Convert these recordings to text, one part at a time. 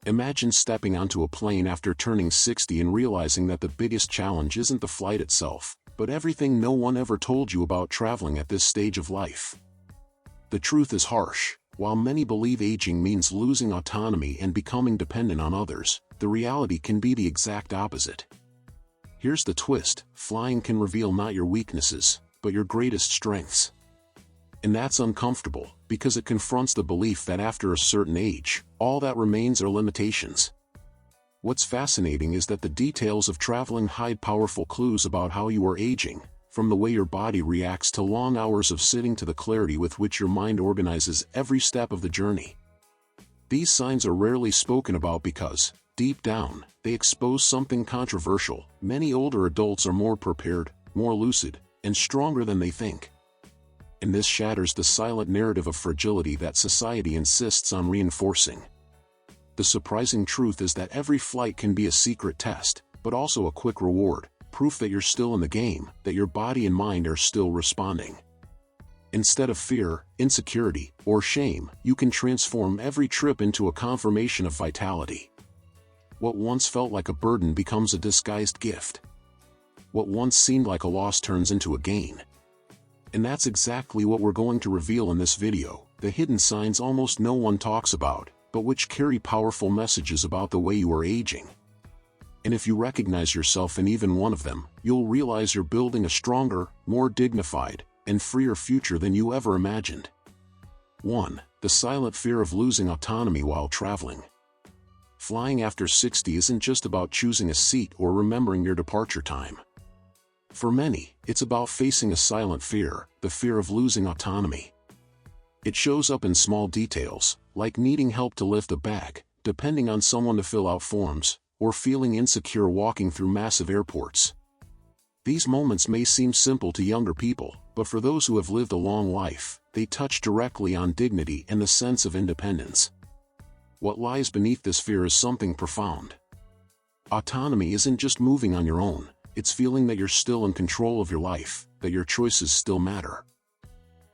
Imagine stepping onto a plane after turning 60 and realizing that the biggest challenge isn't the flight itself, but everything no one ever told you about traveling at this stage of life. The truth is harsh. While many believe aging means losing autonomy and becoming dependent on others, the reality can be the exact opposite. Here's the twist: flying can reveal not your weaknesses, but your greatest strengths. And that's uncomfortable, because it confronts the belief that after a certain age, all that remains are limitations. What's fascinating is that the details of traveling hide powerful clues about how you are aging, from the way your body reacts to long hours of sitting to the clarity with which your mind organizes every step of the journey. These signs are rarely spoken about because, deep down, they expose something controversial. Many older adults are more prepared, more lucid, and stronger than they think. And this shatters the silent narrative of fragility that society insists on reinforcing. The surprising truth is that every flight can be a secret test, but also a quick reward, proof that you're still in the game, that your body and mind are still responding. Instead of fear, insecurity, or shame, you can transform every trip into a confirmation of vitality. What once felt like a burden becomes a disguised gift. What once seemed like a loss turns into a gain. And that's exactly what we're going to reveal in this video, the hidden signs almost no one talks about, but which carry powerful messages about the way you are aging. And if you recognize yourself in even one of them, you'll realize you're building a stronger, more dignified, and freer future than you ever imagined. 1. The silent fear of losing autonomy while traveling. Flying after 60 isn't just about choosing a seat or remembering your departure time. For many, it's about facing a silent fear, the fear of losing autonomy. It shows up in small details, like needing help to lift a bag, depending on someone to fill out forms, or feeling insecure walking through massive airports. These moments may seem simple to younger people, but for those who have lived a long life, they touch directly on dignity and the sense of independence. What lies beneath this fear is something profound. Autonomy isn't just moving on your own. It's feeling that you're still in control of your life, that your choices still matter.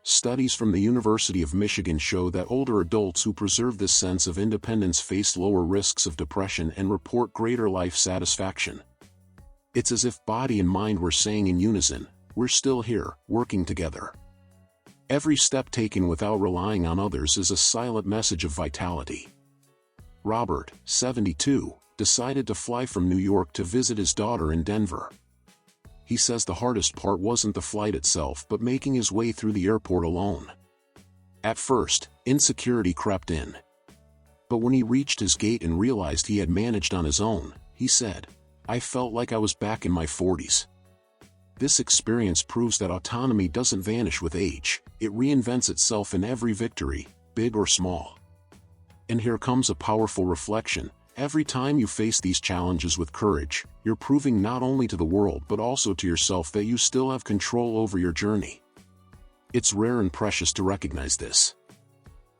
Studies from the University of Michigan show that older adults who preserve this sense of independence face lower risks of depression and report greater life satisfaction. It's as if body and mind were saying in unison, "We're still here, working together." Every step taken without relying on others is a silent message of vitality. Robert, 72, decided to fly from New York to visit his daughter in Denver. He says the hardest part wasn't the flight itself but making his way through the airport alone. At first, insecurity crept in. But when he reached his gate and realized he had managed on his own, he said, "I felt like I was back in my 40s. This experience proves that autonomy doesn't vanish with age, it reinvents itself in every victory, big or small. And here comes a powerful reflection. Every time you face these challenges with courage, you're proving not only to the world but also to yourself that you still have control over your journey. It's rare and precious to recognize this.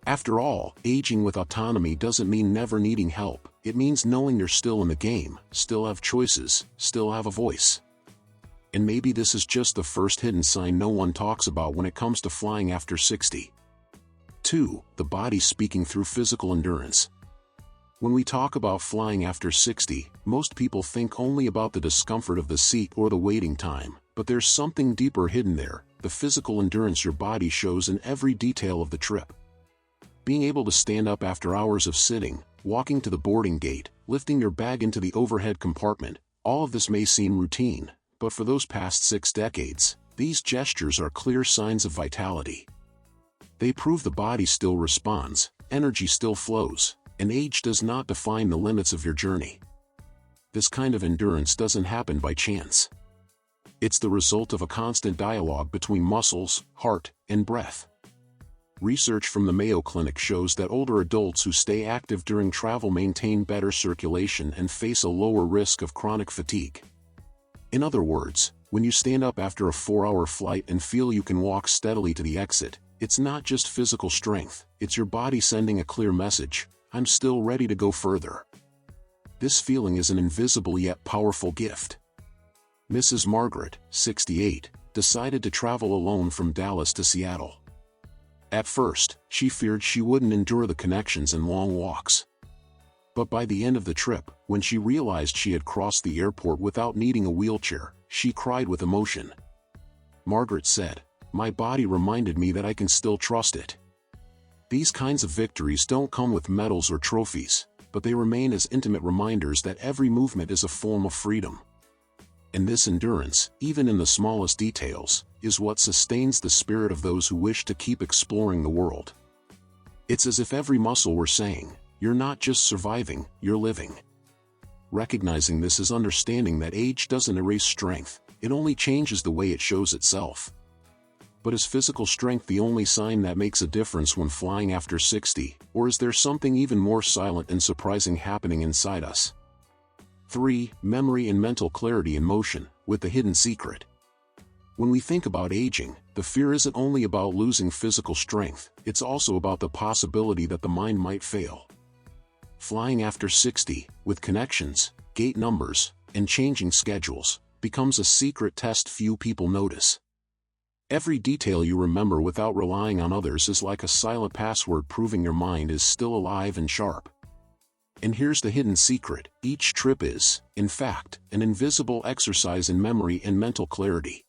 After all, aging with autonomy doesn't mean never needing help, it means knowing you're still in the game, still have choices, still have a voice. And maybe this is just the first hidden sign no one talks about when it comes to flying after 60. 2. The body speaking through physical endurance. When we talk about flying after 60, most people think only about the discomfort of the seat or the waiting time, but there's something deeper hidden there, the physical endurance your body shows in every detail of the trip. Being able to stand up after hours of sitting, walking to the boarding gate, lifting your bag into the overhead compartment, all of this may seem routine, but for those past 6 decades, these gestures are clear signs of vitality. They prove the body still responds, energy still flows, and age does not define the limits of your journey. This kind of endurance doesn't happen by chance. It's the result of a constant dialogue between muscles, heart, and breath. Research from the Mayo Clinic shows that older adults who stay active during travel maintain better circulation and face a lower risk of chronic fatigue. In other words, when you stand up after a 4-hour flight and feel you can walk steadily to the exit, it's not just physical strength, it's your body sending a clear message, "I'm still ready to go further." This feeling is an invisible yet powerful gift. Mrs. Margaret, 68, decided to travel alone from Dallas to Seattle. At first, she feared she wouldn't endure the connections and long walks. But by the end of the trip, when she realized she had crossed the airport without needing a wheelchair, she cried with emotion. Margaret said, "My body reminded me that I can still trust it." These kinds of victories don't come with medals or trophies, but they remain as intimate reminders that every movement is a form of freedom. And this endurance, even in the smallest details, is what sustains the spirit of those who wish to keep exploring the world. It's as if every muscle were saying, "You're not just surviving, you're living." Recognizing this is understanding that age doesn't erase strength, it only changes the way it shows itself. But is physical strength the only sign that makes a difference when flying after 60, or is there something even more silent and surprising happening inside us? 3. Memory and mental clarity in motion, with the hidden secret. When we think about aging, the fear isn't only about losing physical strength, it's also about the possibility that the mind might fail. Flying after 60, with connections, gate numbers, and changing schedules, becomes a secret test few people notice. Every detail you remember without relying on others is like a silent password proving your mind is still alive and sharp. And here's the hidden secret: each trip is, in fact, an invisible exercise in memory and mental clarity.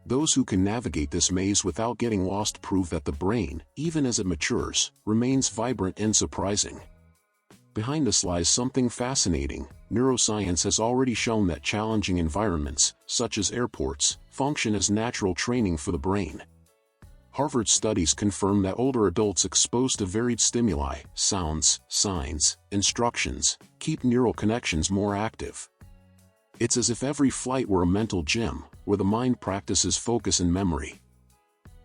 Those who can navigate this maze without getting lost prove that the brain, even as it matures, remains vibrant and surprising. Behind this lies something fascinating. Neuroscience has already shown that challenging environments, such as airports, function as natural training for the brain. Harvard studies confirm that older adults exposed to varied stimuli, sounds, signs, instructions, keep neural connections more active. It's as if every flight were a mental gym, where the mind practices focus and memory.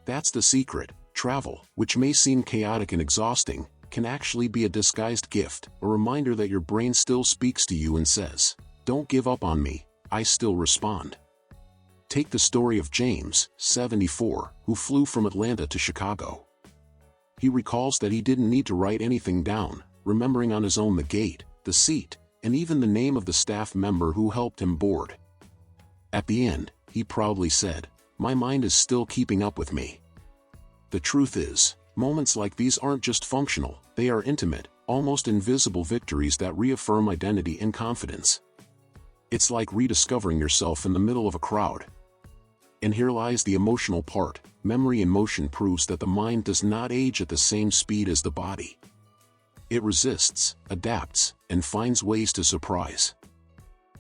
That's the secret. Travel, which may seem chaotic and exhausting, can actually be a disguised gift, a reminder that your brain still speaks to you and says, "Don't give up on me, I still respond." Take the story of James, 74, who flew from Atlanta to Chicago. He recalls that he didn't need to write anything down, remembering on his own the gate, the seat, and even the name of the staff member who helped him board. At the end, he proudly said, "My mind is still keeping up with me." The truth is, moments like these aren't just functional, they are intimate, almost invisible victories that reaffirm identity and confidence. It's like rediscovering yourself in the middle of a crowd. And here lies the emotional part. Memory in motion proves that the mind does not age at the same speed as the body. It resists, adapts, and finds ways to surprise.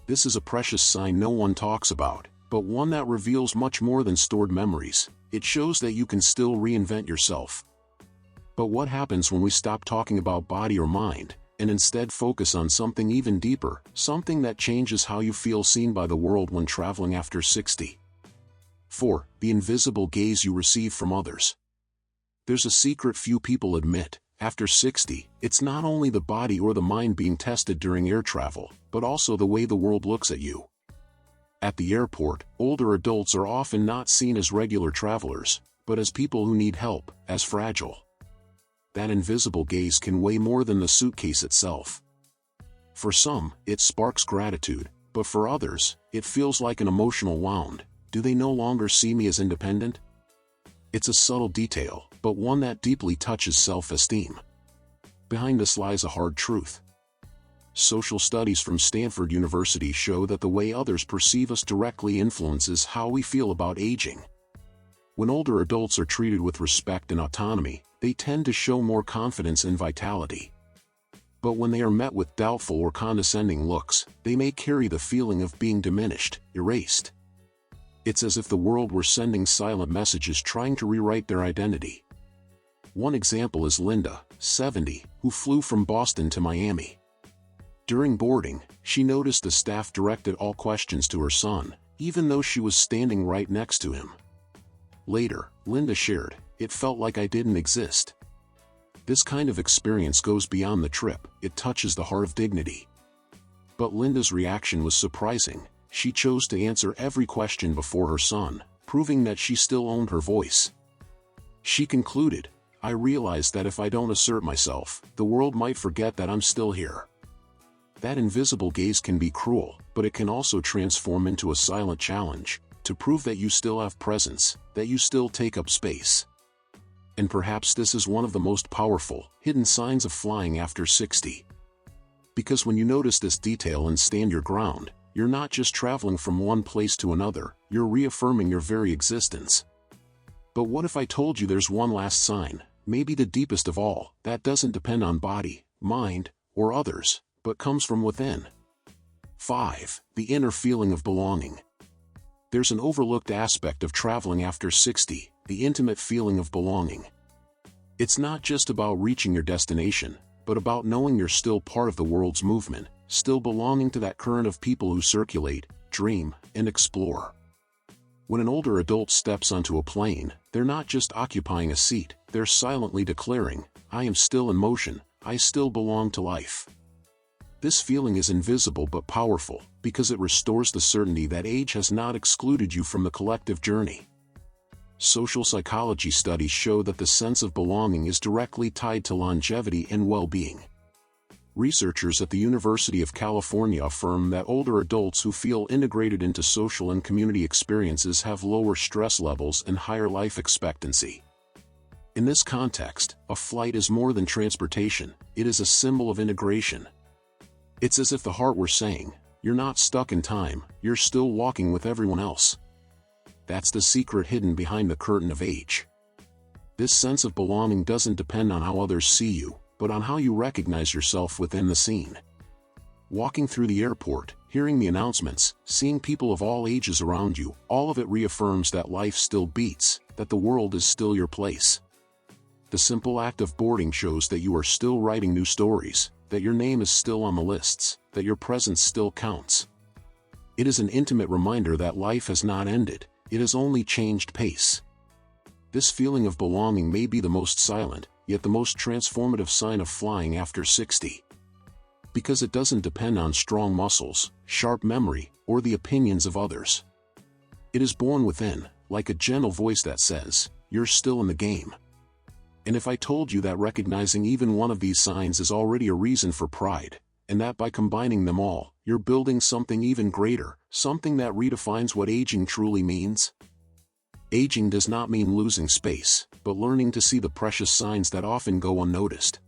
This is a precious sign no one talks about, but one that reveals much more than stored memories. It shows that you can still reinvent yourself. But what happens when we stop talking about body or mind, and instead focus on something even deeper, something that changes how you feel seen by the world when traveling after 60? 4. The invisible gaze you receive from others. There's a secret few people admit. After 60, it's not only the body or the mind being tested during air travel, but also the way the world looks at you. At the airport, older adults are often not seen as regular travelers, but as people who need help, as fragile. That invisible gaze can weigh more than the suitcase itself. For some, it sparks gratitude, but for others, it feels like an emotional wound. Do they no longer see me as independent? It's a subtle detail, but one that deeply touches self-esteem. Behind this lies a hard truth. Social studies from Stanford University show that the way others perceive us directly influences how we feel about aging. When older adults are treated with respect and autonomy, they tend to show more confidence and vitality. But when they are met with doubtful or condescending looks, they may carry the feeling of being diminished, erased. It's as if the world were sending silent messages trying to rewrite their identity. One example is Linda, 70, who flew from Boston to Miami. During boarding, she noticed the staff directed all questions to her son, even though she was standing right next to him. Later, Linda shared, "It felt like I didn't exist." This kind of experience goes beyond the trip, it touches the heart of dignity. But Linda's reaction was surprising. She chose to answer every question before her son, proving that she still owned her voice. She concluded, "I realized that if I don't assert myself, the world might forget that I'm still here." That invisible gaze can be cruel, but it can also transform into a silent challenge, to prove that you still have presence, that you still take up space. And perhaps this is one of the most powerful, hidden signs of flying after 60. Because when you notice this detail and stand your ground, you're not just traveling from one place to another, you're reaffirming your very existence. But what if I told you there's one last sign, maybe the deepest of all, that doesn't depend on body, mind, or others, but comes from within? 5. The inner feeling of belonging. There's an overlooked aspect of traveling after 60, the intimate feeling of belonging. It's not just about reaching your destination, but about knowing you're still part of the world's movement, still belonging to that current of people who circulate, dream, and explore. When an older adult steps onto a plane, they're not just occupying a seat, they're silently declaring, "I am still in motion, I still belong to life." This feeling is invisible but powerful, because it restores the certainty that age has not excluded you from the collective journey. Social psychology studies show that the sense of belonging is directly tied to longevity and well-being. Researchers at the University of California affirm that older adults who feel integrated into social and community experiences have lower stress levels and higher life expectancy. In this context, a flight is more than transportation, it is a symbol of integration. It's as if the heart were saying, "You're not stuck in time, you're still walking with everyone else." That's the secret hidden behind the curtain of age. This sense of belonging doesn't depend on how others see you, but on how you recognize yourself within the scene. Walking through the airport, hearing the announcements, seeing people of all ages around you, all of it reaffirms that life still beats, that the world is still your place. The simple act of boarding shows that you are still writing new stories, that your name is still on the lists, that your presence still counts. It is an intimate reminder that life has not ended, it has only changed pace. This feeling of belonging may be the most silent, yet the most transformative sign of flying after 60. Because it doesn't depend on strong muscles, sharp memory, or the opinions of others. It is born within, like a gentle voice that says, "You're still in the game." And if I told you that recognizing even one of these signs is already a reason for pride, and that by combining them all, you're building something even greater, something that redefines what aging truly means? Aging does not mean losing space, but learning to see the precious signs that often go unnoticed.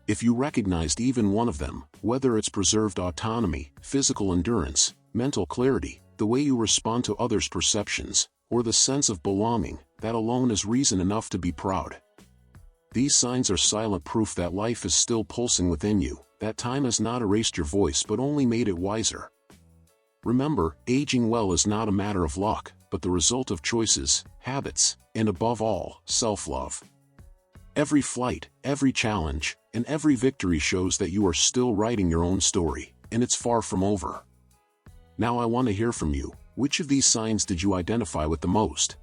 If you recognized even one of them, whether it's preserved autonomy, physical endurance, mental clarity, the way you respond to others' perceptions, or the sense of belonging, that alone is reason enough to be proud. These signs are silent proof that life is still pulsing within you, that time has not erased your voice but only made it wiser. Remember, aging well is not a matter of luck, but the result of choices, habits, and above all, self-love. Every flight, every challenge, and every victory shows that you are still writing your own story, and it's far from over. Now I want to hear from you. Which of these signs did you identify with the most?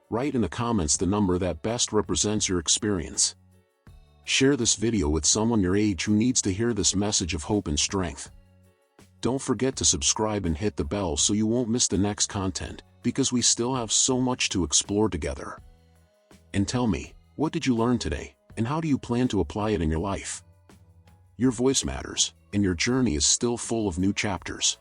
Write in the comments the number that best represents your experience. Share this video with someone your age who needs to hear this message of hope and strength. Don't forget to subscribe and hit the bell so you won't miss the next content, because we still have so much to explore together. And tell me, what did you learn today, and how do you plan to apply it in your life? Your voice matters, and your journey is still full of new chapters.